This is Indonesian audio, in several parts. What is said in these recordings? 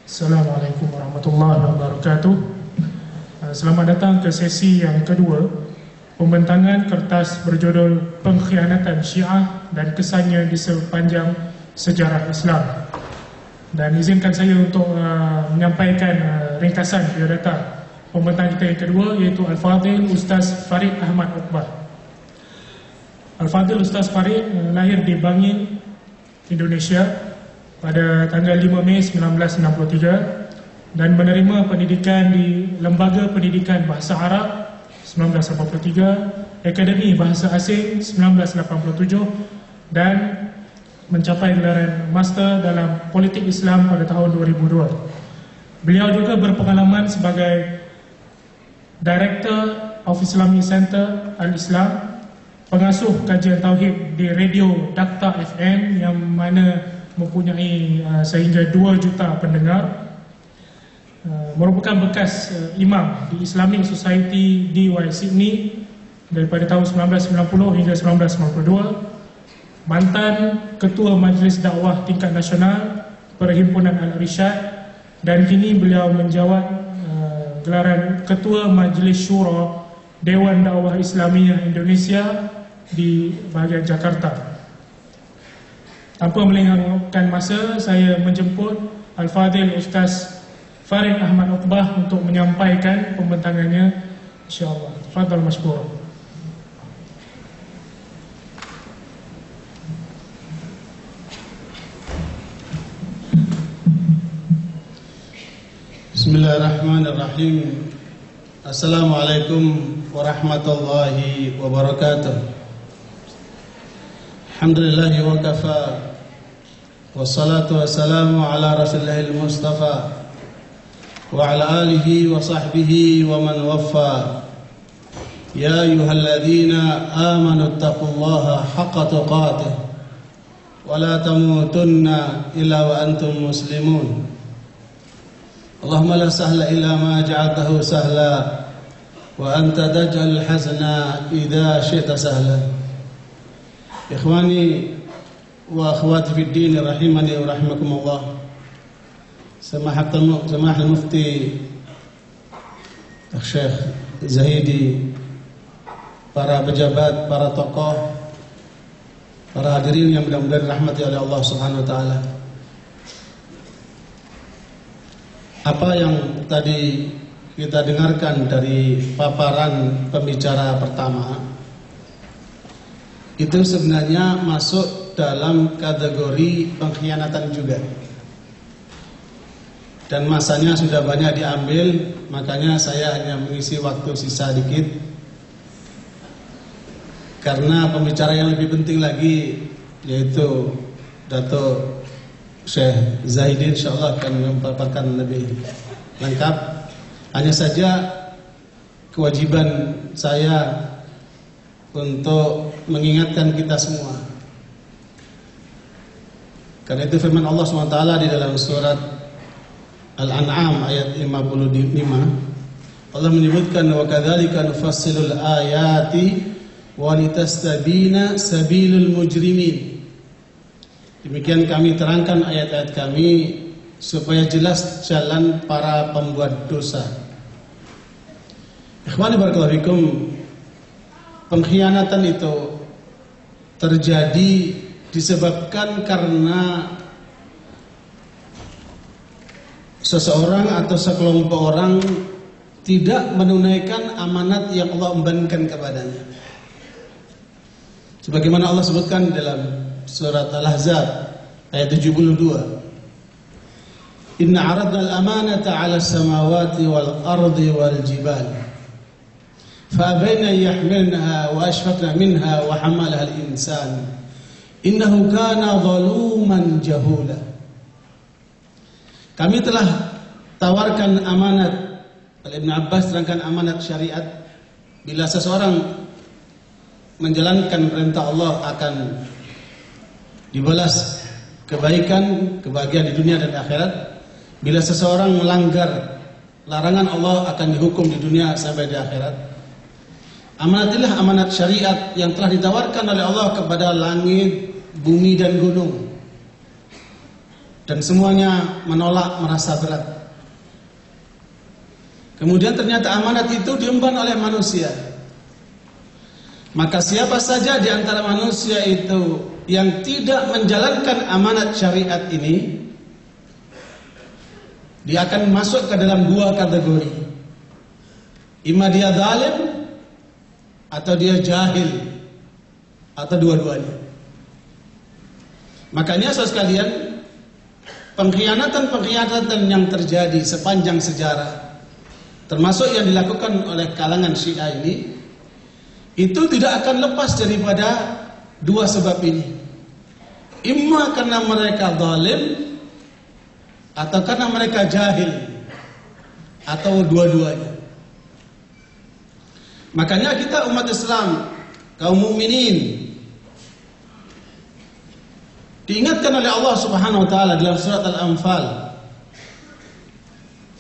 Assalamualaikum warahmatullahi wabarakatuh. Selamat datang ke sesi yang kedua, pembentangan kertas berjudul Pengkhianatan Syiah dan Kesannya di Sepanjang Sejarah Islam. Dan izinkan saya untuk menyampaikan ringkasan biodata pembentang kita yang kedua, iaitu Al-Fadhil Ustaz Farid Ahmad Uqbah. Al-Fadhil Ustaz Farid lahir di Bangil, Indonesia pada tanggal 5 Mei 1963 dan menerima pendidikan di Lembaga Pendidikan Bahasa Arab 1983, Akademi Bahasa Asing 1987 dan mencapai gelaran Master dalam Politik Islam pada tahun 2002. Beliau juga berpengalaman sebagai Director of Islamic Center Al-Islam, pengasuh kajian Tauhid di Radio Dakta FM yang mana mempunyai sehingga 2 juta pendengar, merupakan bekas imam di Islamic Society DY Sydney daripada tahun 1990 hingga 1992, mantan Ketua Majlis Dakwah Tingkat Nasional Perhimpunan Al-Irsyad, dan kini beliau menjawat gelaran Ketua Majlis Syura Dewan Dakwah Islamiyah Indonesia di bahagian Jakarta. Tanpa melengahkan masa, saya menjemput Al-Fadhil Ustaz Farid Ahmad Uqbah untuk menyampaikan pembentangannya, insyaAllah. Tafadhal mashkur. Bismillahirrahmanirrahim. Assalamualaikum warahmatullahi wabarakatuh. Alhamdulillahi wa kafa, wassalatu wassalamu ala rasulillahil mustafa wa ala alihi wa sahbihi wa man waffa. Ya ayyuhalladzina amanu taqullaha haqqa tuqatih wa la tamutunna illa wa antum muslimun. Allahumma la sahla illa ma ja'altahu sahla wa anta taj'alul hazna idza syi'ta sahla. Ikhwani wa akhwati fid din rahimani wa rahimakumullah. Samahal Mufti Syekh Zahidi, para pejabat, para tokoh, para hadirin yang mudah-mudahan dirahmati oleh Allah Subhanahu wa taala. Apa yang tadi kita dengarkan dari paparan pembicara pertama itu sebenarnya masuk dalam kategori pengkhianatan juga. Dan masanya sudah banyak diambil, makanya saya hanya mengisi waktu sisa dikit. Karena pembicara yang lebih penting lagi, yaitu Dato' Syekh Zahidin, insyaallah akan memaparkan lebih lengkap. Hanya saja kewajiban saya untuk mengingatkan kita semua. Karena itu firman Allah SWT di dalam surat Al-An'am ayat 55, Allah menyebutkan wa kadzalika nufassilul ayati wa litastabina sabilul mujrimin. Demikian kami terangkan ayat-ayat kami supaya jelas jalan para pembuat dosa. Ikhwani barakallahu fikum, pengkhianatan itu terjadi disebabkan karena seseorang atau sekelompok orang tidak menunaikan amanat yang Allah embankan kepadanya. Sebagaimana Allah sebutkan dalam surat Al-Ahzab ayat 72. Inna aradna al-amanata 'ala as-samawati wal ardi wal jibal فأبين يحملنها وأشفقن منها وحملها الإنسان إنه كان ظلوما جهولا. Kami telah tawarkan amanat. Ibn Abbas terangkan amanat syariat. Bila seseorang menjalankan perintah Allah akan dibalas kebaikan, kebahagiaan di dunia dan akhirat. Bila seseorang melanggar larangan Allah akan dihukum di dunia sampai di akhirat. Amanat inilah amanat syariat yang telah ditawarkan oleh Allah kepada langit, bumi dan gunung. dan semuanya menolak, merasa berat. Kemudian ternyata amanat itu diemban oleh manusia. Maka siapa saja di antara manusia itu yang tidak menjalankan amanat syariat ini, dia akan masuk ke dalam dua kategori. Ima dia zalim atau dia jahil, atau dua-duanya. Makanya saudara sekalian, pengkhianatan-pengkhianatan yang terjadi sepanjang sejarah, termasuk yang dilakukan oleh kalangan Syiah ini, itu tidak akan lepas daripada dua sebab ini. Imma karena mereka zalim, atau karena mereka jahil, atau dua-duanya. Makanya kita umat Islam, kaum mukminin, diingatkan oleh Allah Subhanahu wa taala dalam surat Al-Anfal,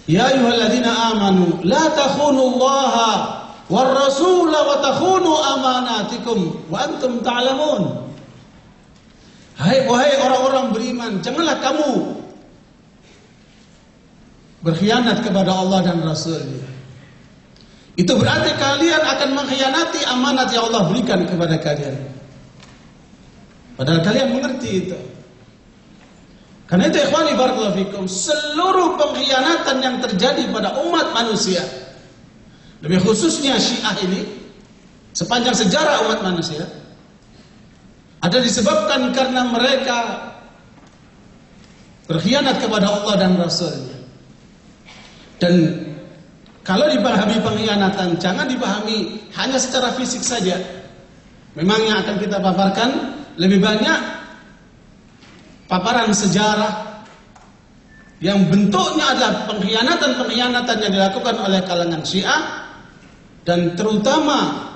ya ayyuhalladzina amanu la takhunu Allaha war rasul wa takhunu amanatikum wa antum ta'lamun. Wahai orang-orang beriman, janganlah kamu berkhianat kepada Allah dan Rasul-Nya. Itu berarti kalian akan mengkhianati amanat yang Allah berikan kepada kalian. Padahal kalian mengerti itu. Karena itu ikhwani barakallahu fikum, seluruh pengkhianatan yang terjadi pada umat manusia, lebih khususnya Syiah ini, sepanjang sejarah umat manusia, ada disebabkan karena mereka berkhianat kepada Allah dan Rasul-Nya. Dan kalau dipahami pengkhianatan, jangan dipahami hanya secara fisik saja. Memang yang akan kita paparkan lebih banyak paparan sejarah yang bentuknya adalah pengkhianatan-pengkhianatan yang dilakukan oleh kalangan Syiah, dan terutama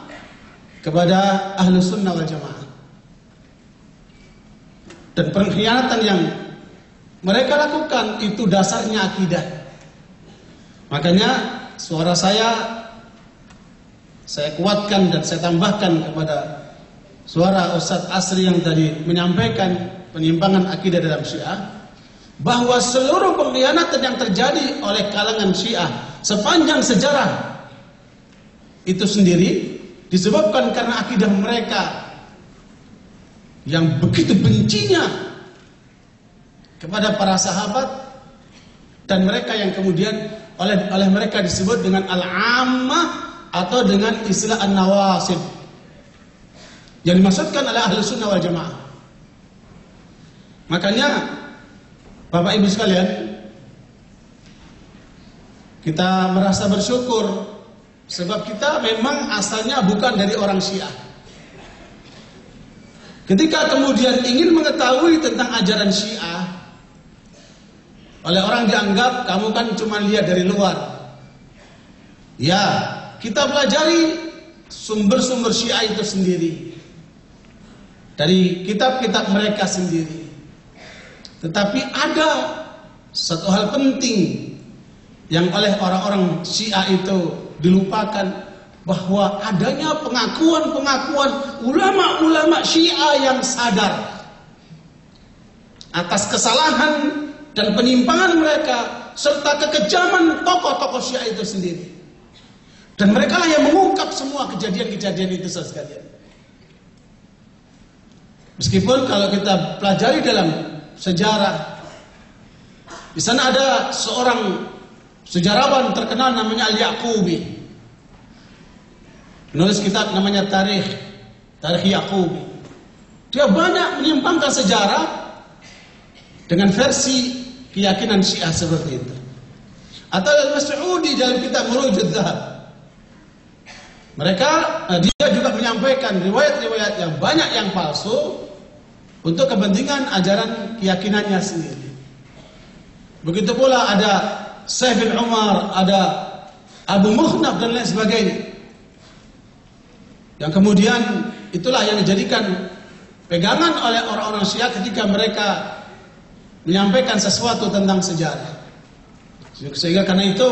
kepada Ahlus Sunnah wal Jamaah. Dan pengkhianatan yang mereka lakukan itu dasarnya akidah. Makanya suara saya kuatkan dan saya tambahkan kepada suara Ustadz Asri yang tadi menyampaikan penyimpangan akidah dalam Syiah, bahwa seluruh pengkhianatan yang terjadi oleh kalangan Syiah sepanjang sejarah itu sendiri disebabkan karena akidah mereka yang begitu bencinya kepada para sahabat, dan mereka yang kemudian oleh mereka disebut dengan al-ammah atau dengan istilah an-nawasib, yang dimaksudkan oleh Ahlus Sunnah wal Jamaah. Makanya Bapak Ibu sekalian, kita merasa bersyukur sebab kita memang asalnya bukan dari orang Syiah. Ketika kemudian ingin mengetahui tentang ajaran Syiah, oleh orang dianggap kamu kan cuma lihat dari luar. Ya, kita pelajari sumber-sumber Syiah itu sendiri, dari kitab-kitab mereka sendiri. Tetapi ada satu hal penting yang oleh orang-orang Syiah itu dilupakan, bahwa adanya pengakuan-pengakuan ulama-ulama Syiah yang sadar atas kesalahan dan penyimpangan mereka serta kekejaman tokoh-tokoh Syiah itu sendiri. Dan mereka lah yang mengungkap semua kejadian-kejadian itu sekalian. Meskipun kalau kita pelajari dalam sejarah, di sana ada seorang sejarawan terkenal namanya Al-Yaqubi, penulis kitab namanya Tarikh Yaqubi. Dia banyak menyimpangkan sejarah dengan versi keyakinan Syiah seperti itu. Atau Al-Mas'udi dalam kitab Murujud Dzahab, dia juga menyampaikan riwayat-riwayat yang banyak yang palsu untuk kepentingan ajaran keyakinannya sendiri. Begitu pula ada Syekh bin Umar, ada Abu Mukhnaf dan lain sebagainya, yang kemudian itulah yang dijadikan pegangan oleh orang-orang Syiah ketika mereka menyampaikan sesuatu tentang sejarah. Sehingga karena itu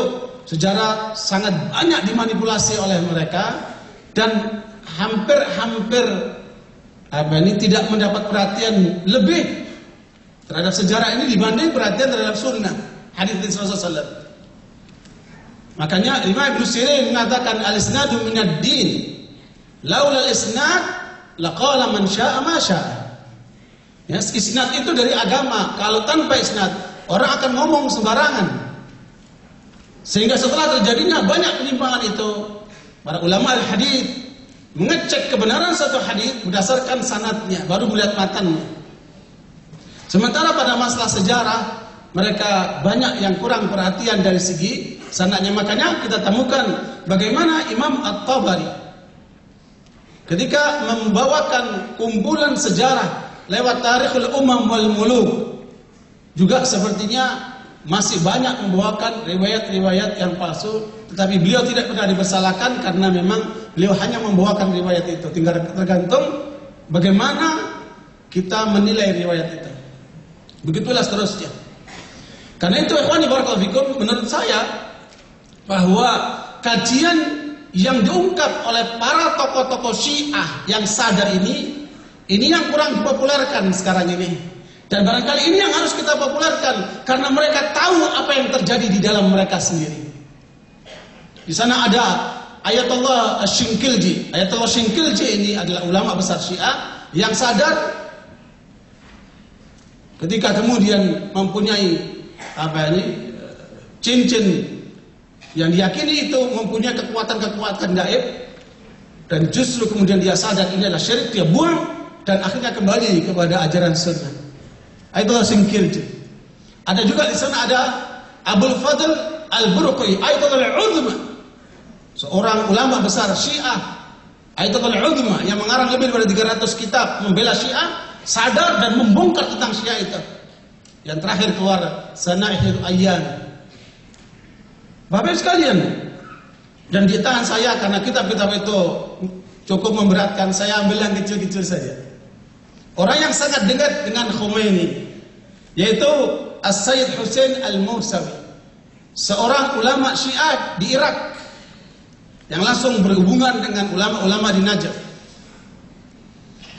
sejarah sangat banyak dimanipulasi oleh mereka, dan hampir tidak mendapat perhatian lebih terhadap sejarah ini dibanding perhatian terhadap sunnah hadis Rasulullah SAW. Makanya Imam Ibnu Sirin mengatakan al-isnadu minad din. Laula al-isnad laqala man syaa ma syaa. Ya, isnad itu dari agama. Kalau tanpa isnad, orang akan ngomong sembarangan. Sehingga setelah terjadinya banyak penyimpangan itu, para ulama al-hadis mengecek kebenaran satu hadis berdasarkan sanadnya, baru melihat matannya. Sementara pada masalah sejarah, mereka banyak yang kurang perhatian dari segi sanadnya. Makanya kita temukan bagaimana Imam At-Tabari ketika membawakan kumpulan sejarah lewat Tarikhul Umam wal Muluk, juga sepertinya masih banyak membawakan riwayat-riwayat yang palsu. Tetapi beliau tidak pernah dibersalahkan karena memang beliau hanya membawakan riwayat itu. Tinggal tergantung bagaimana kita menilai riwayat itu. Begitulah seterusnya. Karena itu ikhwani barakallahu fikum, menurut saya bahwa kajian yang diungkap oleh para tokoh-tokoh Syiah yang sadar ini yang kurang dipopulerkan sekarang ini. Dan barangkali ini yang harus kita populerkan karena mereka tahu apa yang terjadi di dalam mereka sendiri. Di sana ada Ayatullah Asy-Syinkilji. Ayatullah Asy-Syinkilji ini adalah ulama besar Syiah yang sadar ketika kemudian mempunyai cincin yang diyakini itu mempunyai kekuatan-kekuatan gaib, dan justru kemudian dia sadar ini adalah syirik, dia buang dan akhirnya kembali kepada ajaran sunnah. Ayatullah Asy-Syinkilji. Ada juga di sana ada Abul Fadl Al-Burqi, Ayatullah Al-Uzma, seorang ulama besar Syiah, Ayatullah Al-Uzma yang mengarang lebih dari 300 kitab membela Syiah, sadar dan membongkar tentang Syiah itu. Yang terakhir keluar Sana'ihul Ayyan. Bapak sekalian, dan di tangan saya karena kitab-kitab itu cukup memberatkan, saya ambil yang kecil-kecil saja. Orang yang sangat dekat dengan Khomeini, yaitu As-Sayyid Hussein Al-Musawi, seorang ulama Syiah di Irak yang langsung berhubungan dengan ulama-ulama di Najaf.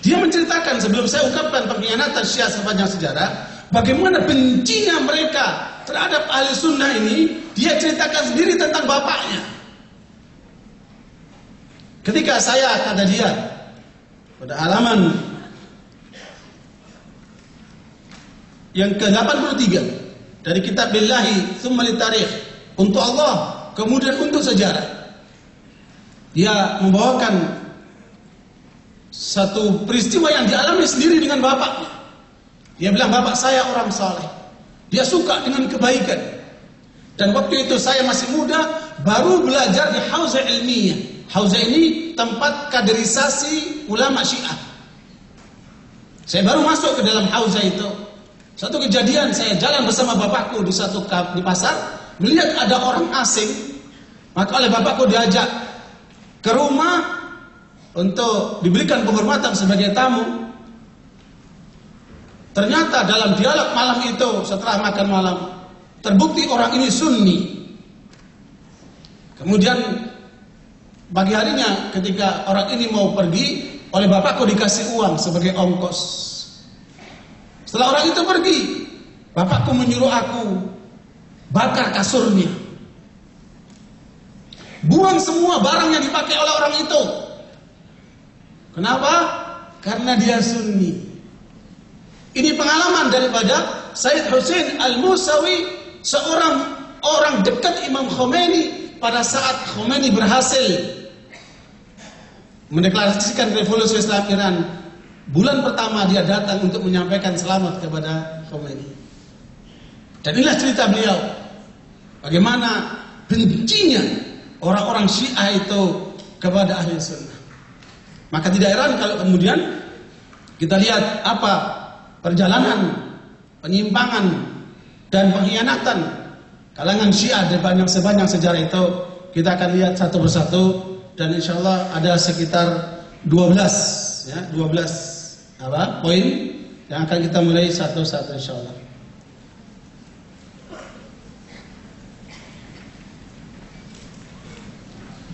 Dia menceritakan, sebelum saya ungkapkan pengkhianatan Syiah sepanjang sejarah, bagaimana bencinya mereka terhadap ahli sunnah ini. Dia ceritakan sendiri tentang bapaknya. Ketika saya, kata dia, pada halaman yang ke-83 dari kitab Billahi Tsumma Litarikh, untuk Allah kemudian untuk sejarah, dia membawakan satu peristiwa yang dialami sendiri dengan bapaknya. Dia bilang, bapak saya orang saleh, dia suka dengan kebaikan. Dan waktu itu saya masih muda, baru belajar di Hauzah Ilmiyah. Hauzah ini tempat kaderisasi ulama Syiah. Saya baru masuk ke dalam Hauzah itu. Satu kejadian, saya jalan bersama bapakku di pasar, melihat ada orang asing, maka oleh bapakku diajak ke rumah untuk diberikan penghormatan sebagai tamu. Ternyata dalam dialog malam itu, setelah makan malam, terbukti orang ini Sunni. Kemudian pagi harinya ketika orang ini mau pergi, oleh bapakku dikasih uang sebagai ongkos. Setelah orang itu pergi, bapakku menyuruh aku bakar kasurnya, buang semua barang yang dipakai oleh orang itu. Kenapa? Karena dia Sunni. Ini pengalaman daripada Sayyid Hussein Al-Musawi, seorang orang dekat Imam Khomeini pada saat Khomeini berhasil mendeklarasikan revolusi Islam Iran. Bulan pertama dia datang untuk menyampaikan selamat kepada Khomeini. Dan inilah cerita beliau, bagaimana bencinya orang-orang Syiah itu kepada ahli sunnah. Maka tidak heran kalau kemudian kita lihat apa perjalanan penyimpangan dan pengkhianatan kalangan Syiah di sepanjang sejarah itu. Kita akan lihat satu persatu, dan insya Allah ada sekitar 12 poin yang akan kita mulai satu-satu insya Allah.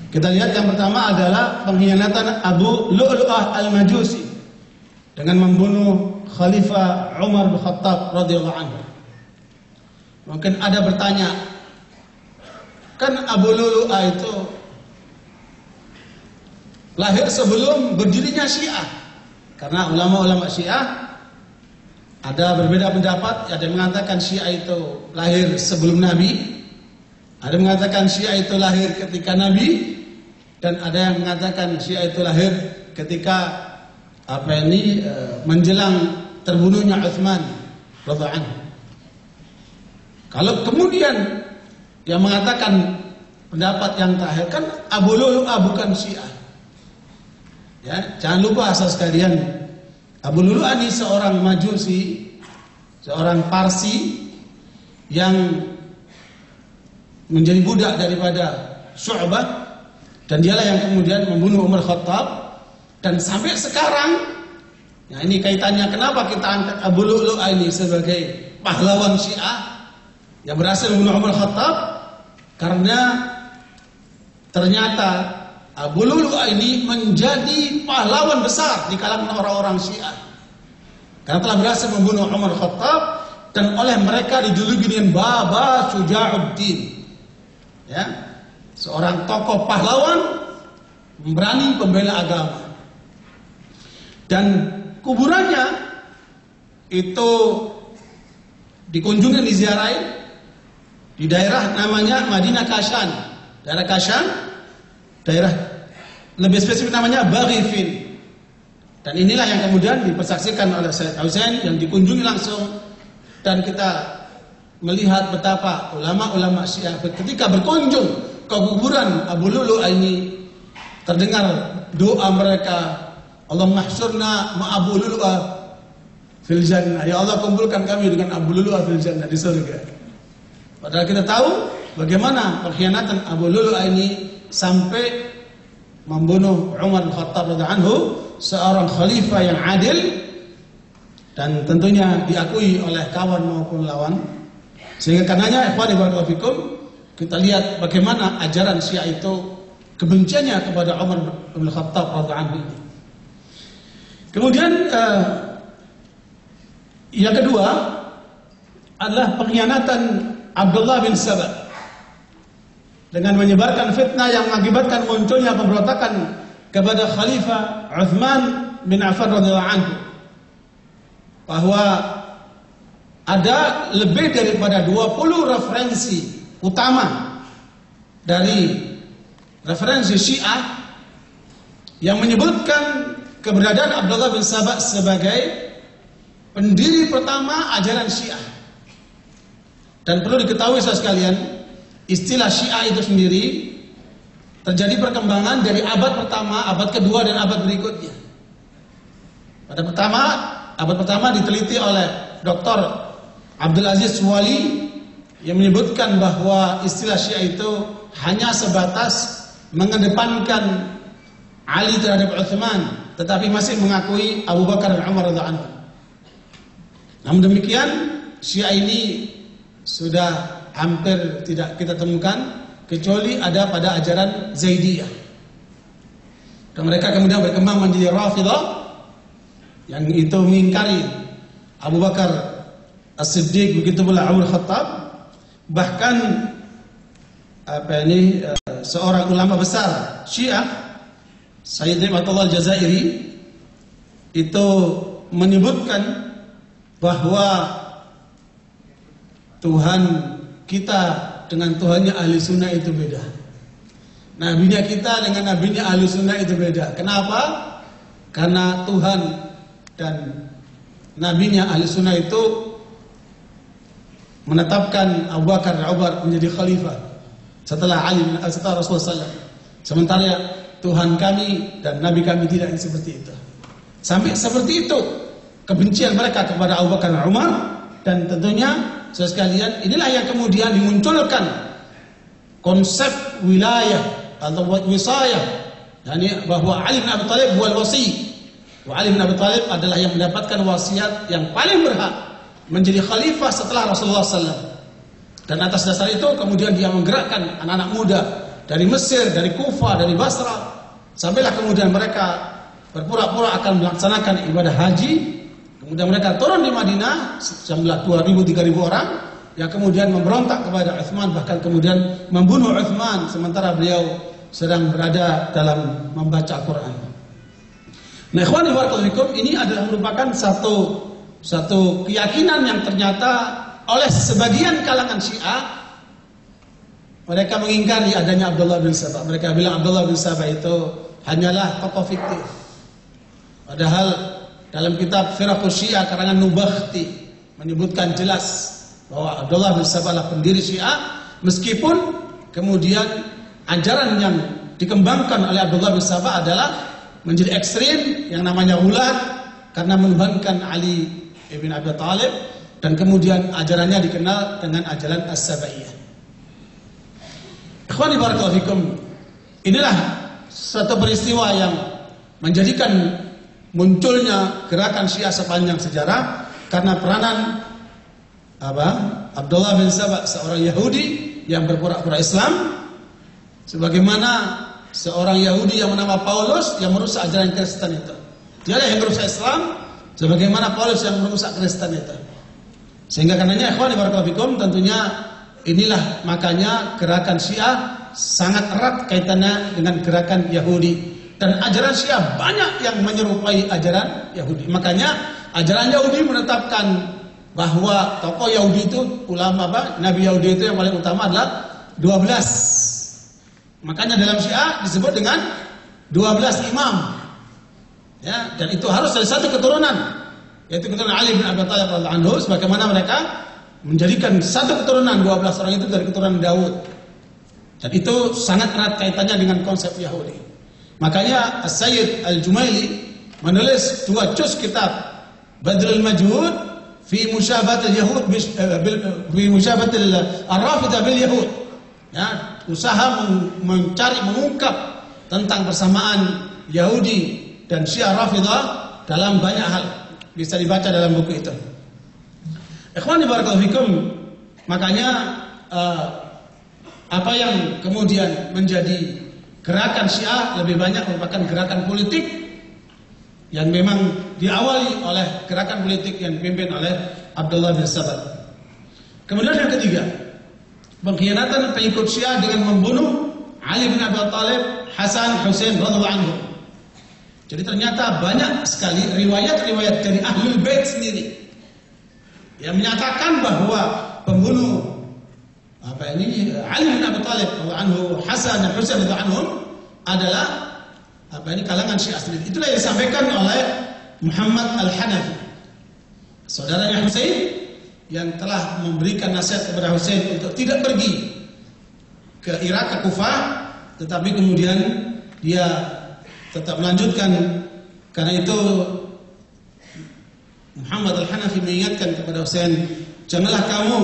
Kita lihat yang pertama adalah pengkhianatan Abu Lu'lu'ah Al-Majusi dengan membunuh Khalifah Umar bin Khattab radhiyallahu anhu. Mungkin ada bertanya, kan Abu Lu'lu'ah itu lahir sebelum berdirinya Syiah. Karena ulama-ulama Syiah ada berbeda pendapat. Ada yang mengatakan Syiah itu lahir sebelum Nabi, ada yang mengatakan Syiah itu lahir ketika Nabi, dan ada yang mengatakan Syiah itu lahir ketika menjelang terbunuhnya Utsman radhiyallahu anhu. Kalau kemudian yang mengatakan pendapat yang terakhir, kan Abu Lu'lu'ah bukan Syiah. Ya, jangan lupa asal sekalian, Abu Lu'lu'ah ini seorang Majusi, seorang Parsi yang menjadi budak daripada Syu'bah, dan dialah yang kemudian membunuh Umar Khattab. Dan sampai sekarang, ya ini kaitannya kenapa kita angkat Abu Lu'lu'ah ini sebagai pahlawan Syiah yang berhasil membunuh Umar Khattab, karena ternyata Abu Lu'lu'ah ini menjadi pahlawan besar di kalangan orang-orang Syiah, karena telah berhasil membunuh Umar Khattab, dan oleh mereka dijuluki dengan Baba Syuja'uddin, ya, seorang tokoh pahlawan berani pembela agama. Dan kuburannya itu dikunjungi, diziarahi di daerah namanya Madinah Kashan. Daerah Kashan, daerah lebih spesifik namanya Baghifin. Dan inilah yang kemudian dipersaksikan oleh Sayyid Husain yang dikunjungi langsung, dan kita melihat betapa ulama-ulama Syiah ketika berkunjung ke kuburan Abu Lu'lu'ah ini, terdengar doa mereka, Allahumma hsyurna ma Abu Lu'lu'ah fil jannah. Ya Allah, kumpulkan kami dengan Abu Lu'lu'ah fil jannah, di surga. Padahal kita tahu bagaimana pengkhianatan Abu Lu'lu'ah ini sampai membunuh Umar bin Khattab radhiyallahu anhu, seorang khalifah yang adil dan tentunya diakui oleh kawan maupun lawan. Sehingga karenanya ikhwan barakallahu fikum, kita lihat bagaimana ajaran Syiah itu kebenciannya kepada Umar bin Khattab radhiyallahu anhu. Kemudian yang kedua adalah pengkhianatan Abdullah bin Saba dengan menyebarkan fitnah yang mengakibatkan munculnya pemberontakan kepada Khalifah Utsman bin Affan radhiyallahu anhu, bahwa ada lebih daripada 20 referensi utama dari referensi Syiah yang menyebutkan keberadaan Abdullah bin Saba sebagai pendiri pertama ajaran Syiah. Dan perlu diketahui saudara sekalian, istilah Syiah itu sendiri terjadi perkembangan dari abad pertama, abad kedua, dan abad berikutnya. Abad pertama diteliti oleh Dr. Abdul Aziz Wali yang menyebutkan bahwa istilah Syiah itu hanya sebatas mengedepankan Ali terhadap Utsman, tetapi masih mengakui Abu Bakar dan Umar radhiyallahu anhu. Namun demikian, Syiah ini sudah hampir tidak kita temukan kecuali ada pada ajaran Zaidiyah. Dan mereka kemudian berkembang menjadi Rafidah yang itu mengingkari Abu Bakar As-Siddiq, begitu pula Umar Khattab. Bahkan seorang ulama besar Syiah, Sayyid Ni'matullah Al-Jazairi, itu menyebutkan bahwa Tuhan kita dengan Tuhannya ahli sunnah itu beda. Nabinya kita dengan nabinya ahli sunnah itu beda. Kenapa? Karena Tuhan dan nabinya ahli sunnah itu menetapkan Abu Bakar dan Umar menjadi khalifah setelah Rasulullah SAW. Sementara Tuhan kami dan nabi kami tidak seperti itu. Sampai seperti itu kebencian mereka kepada Abu Bakar dan Umar. Dan tentunya saudara sekalian, inilah yang kemudian dimunculkan konsep wilayah atau wisayah, yakni bahwa Ali bin Abi Thalib wal wasi, wa Ali bin Abi Thalib adalah yang mendapatkan wasiat yang paling berhak menjadi khalifah setelah Rasulullah SAW. Dan atas dasar itu kemudian dia menggerakkan anak-anak muda dari Mesir, dari Kufah, dari Basra, sampailah kemudian mereka berpura-pura akan melaksanakan ibadah haji. Kemudian mereka turun di Madinah, jumlah 2.000-3.000 orang, yang kemudian memberontak kepada Utsman, bahkan kemudian membunuh Utsman sementara beliau sedang berada dalam membaca Quran. Nah, ikhwani barakallahu fikum, ini adalah merupakan satu keyakinan yang ternyata oleh sebagian kalangan Syiah. Mereka mengingkari adanya Abdullah bin Sabah. Mereka bilang Abdullah bin Sabah itu hanyalah tokoh fiktif. Padahal dalam kitab Firaqus Syiah karangan Nubakhti menyebutkan jelas bahwa Abdullah bin Sabah adalah pendiri Syiah, meskipun kemudian ajaran yang dikembangkan oleh Abdullah bin Sabah adalah menjadi ekstrim yang namanya ulat karena menuhankan Ali ibn Abi Thalib, dan kemudian ajarannya dikenal dengan ajaran As-Sabaiyah. Ikhwani barakallahu fikum, inilah satu peristiwa yang menjadikan munculnya gerakan Syiah sepanjang sejarah karena peranan Abdullah bin Sabah, seorang Yahudi yang berpura-pura Islam, sebagaimana seorang Yahudi yang bernama Paulus yang merusak ajaran Kristen itu. Dialah yang merusak Islam, sebagaimana Paulus yang merusak Kristen itu. Sehingga karenanya ikhwani barakallahu fikum, tentunya inilah makanya gerakan Syiah sangat erat kaitannya dengan gerakan Yahudi, dan ajaran Syiah banyak yang menyerupai ajaran Yahudi. Makanya ajaran Yahudi menetapkan bahwa tokoh Yahudi itu ulama Nabi Yahudi itu yang paling utama adalah 12. Makanya dalam Syiah disebut dengan 12 imam. Ya, dan itu harus dari satu keturunan, yaitu keturunan Ali bin Abi Thalib radhiyallahu anhu, sebagaimana mereka menjadikan satu keturunan 12 orang itu dari keturunan Daud. Dan itu sangat erat kaitannya dengan konsep Yahudi. Makanya As-Sayyid Al-Jumaili menulis 2 juz kitab Badrul Majhud fi musyabahatil Yahud fi musyabahatil Ar-Rafidah bil Yahud. Ya, usaha mencari mengungkap tentang persamaan Yahudi dan Syiah Rafidah dalam banyak hal. Bisa dibaca dalam buku itu. Ikhwani barakallahu fikum, makanya apa yang kemudian menjadi gerakan Syiah lebih banyak merupakan gerakan politik yang memang diawali oleh gerakan politik yang dipimpin oleh Abdullah bin Sabah. Kemudian yang ketiga, pengkhianatan pengikut Syiah dengan membunuh Ali bin Abi Thalib, Hasan, Husain radhiyallahu anhu. Jadi ternyata banyak sekali riwayat-riwayat dari Ahlul Bait sendiri yang menyatakan bahwa pembunuh Ali bin Abi Thalib radhiyallahu anhu, Hasan dan Husain radhiyallahu anhum adalah kalangan Syiah sendiri. Itulah yang disampaikan oleh Muhammad Al-Hanafi, saudaranya Husain, yang telah memberikan nasihat kepada Husain untuk tidak pergi ke Irak, ke Kufah, tetapi kemudian dia tetap melanjutkan. Karena itu Muhammad Al-Hanafi mengingatkan kepada Husain, janganlah kamu,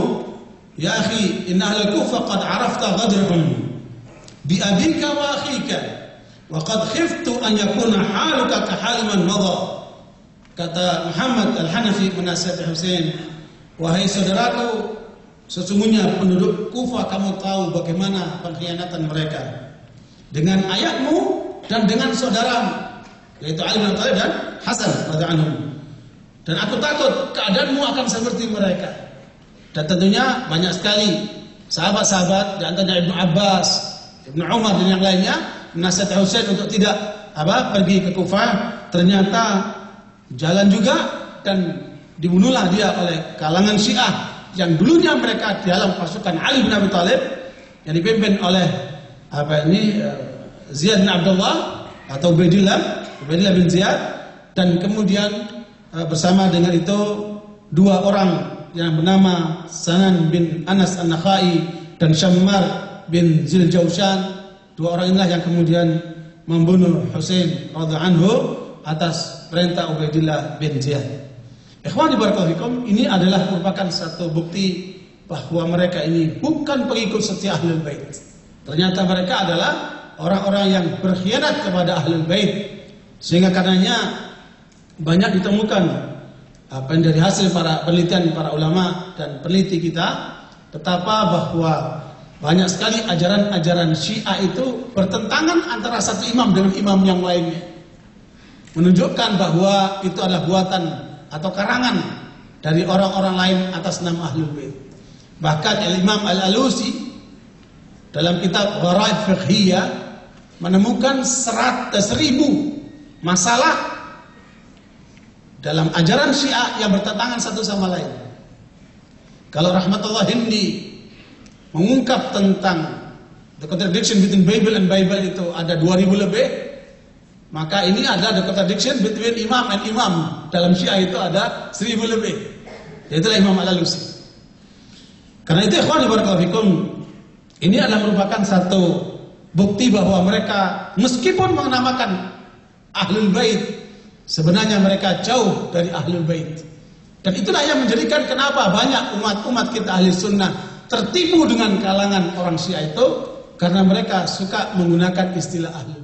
ya akhi, inna ahlal Kufah qad arafta ghadrahum bi abika wa akhika wa qad khiftu an yakuna haluka ka hal man madha. Kata Muhammad Al-Hanafi menasihati Husain, wahai saudaraku, sesungguhnya penduduk Kufah kamu tahu bagaimana pengkhianatan mereka dengan ayahmu dan dengan saudaramu, yaitu Ali bin Abi Thalib dan Hasan radhiyallahu anhum. Dan aku takut keadaanmu akan seperti mereka. Dan tentunya banyak sekali sahabat-sahabat, di antaranya Ibnu Abbas, Ibnu Umar dan yang lainnya menasihati Husain untuk tidak pergi ke Kufah. Ternyata jalan juga, dan dibunuhlah dia oleh kalangan Syiah yang dulunya mereka di dalam pasukan Ali bin Abi Thalib yang dipimpin oleh Ziyad bin Abdullah atau Ubaidillah bin Ziyad, dan kemudian bersama dengan itu 2 orang yang bernama Sanan bin Anas An-Nakhai dan Shammar bin Ziljawshan. 2 orang inilah yang kemudian membunuh Husain radhiyallahu anhu atas perintah Ubaidillah bin Ziyad. Ikhwani barakallahu fikum, ini adalah merupakan satu bukti bahwa mereka ini bukan pengikut setia Ahlul Bait. Ternyata mereka adalah orang-orang yang berkhianat kepada Ahlul Bait. Sehingga karenanya banyak ditemukan dari hasil para penelitian para ulama dan peneliti kita, betapa bahwa banyak sekali ajaran-ajaran Syiah itu bertentangan antara satu imam dengan imam yang lainnya. menunjukkan bahwa itu adalah buatan atau karangan dari orang-orang lain atas nama Ahlul Bait. Bahkan Imam Al-Alusi dalam kitab Gharaib Fiqhiyah menemukan 1000 masalah dalam ajaran Syiah yang bertentangan satu sama lain. Kalau Rahmatullah Hindi mengungkap tentang the contradiction between Bible and Bible itu ada 2000 lebih, maka ini ada the contradiction between imam and imam. Dalam Syiah itu ada 1000 lebih. Yaitulah Imam Al-Alusi. Karena itu ikhwan barakallahu fikum, ini adalah merupakan satu bukti bahwa mereka meskipun menamakan Ahlul Bait, sebenarnya mereka jauh dari Ahlul Bait. Dan itulah yang menjadikan kenapa banyak umat-umat kita ahli sunnah tertipu dengan kalangan orang Syiah itu, karena mereka suka menggunakan istilah Ahlul Bait.